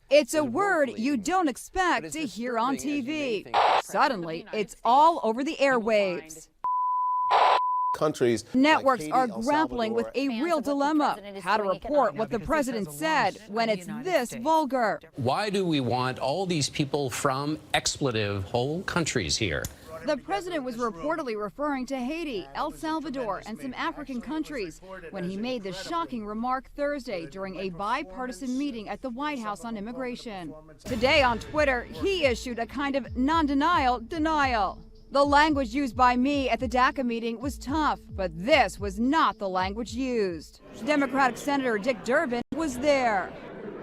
It's a word you don't expect to hear on TV. Suddenly, it's all over the airwaves. Countries Networks like are Haiti, El grappling with Salvador. a real dilemma: how to report what the president said when it's this vulgar. Why do we want all these people from expletive whole countries here? The president was reportedly referring to Haiti, El Salvador, and some African countries when he made the shocking remark Thursday during a bipartisan meeting at the White House on immigration. Today on Twitter, he issued a kind of non-denial denial. The language used by me at the DACA meeting was tough, but this was not the language used. Democratic Senator Dick Durbin was there.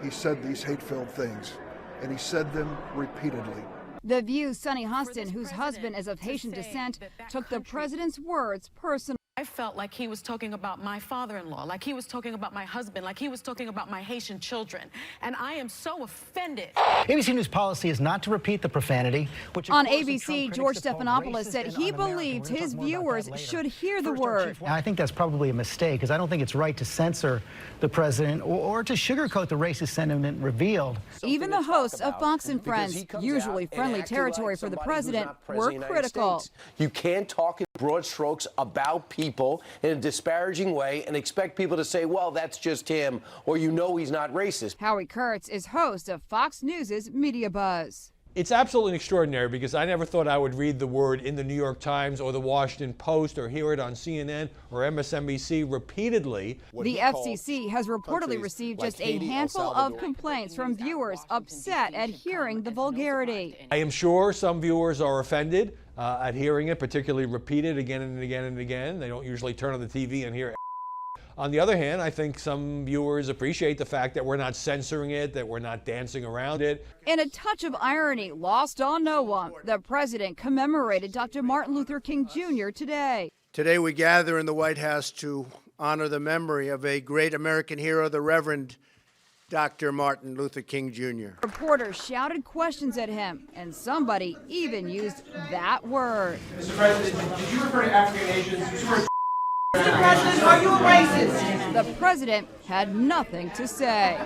He said these hate-filled things, and he said them repeatedly. The View's Sonny Huston, whose husband is of Haitian descent, took the president's words personally. I felt like he was talking about my father-in-law, like he was talking about my husband, like he was talking about my Haitian children. And I am so offended. ABC News policy is not to repeat the profanity. Which On ABC, George Stephanopoulos said he believed his viewers should hear the word. I think that's probably a mistake, because I don't think it's right to censor the president or to sugarcoat the racist sentiment revealed. Even the hosts of Fox and Friends, usually friendly territory for the president, were critical. You can't talk in broad strokes about people in a disparaging way and expect people to say, well, that's just him, or you know he's not racist. Howie Kurtz is host of Fox News' Media Buzz. It's absolutely extraordinary, because I never thought I would read the word in the New York Times or the Washington Post or hear it on CNN or MSNBC repeatedly. The FCC has reportedly received just a handful of complaints from viewers upset at hearing the vulgarity. I am sure some viewers are offended at hearing it, particularly repeated again and again and again. They don't usually turn on the TV and hear it. On the other hand, I think some viewers appreciate the fact that we're not censoring it, that we're not dancing around it. In a touch of irony lost on no one, the president commemorated Dr. Martin Luther King Jr. today. Today we gather in the White House to honor the memory of a great American hero, the Reverend Dr. Martin Luther King Jr. Reporters shouted questions at him, and somebody even used that word. Mr. President, did you refer to African Asians? Mr. President, are you a racist? The president had nothing to say.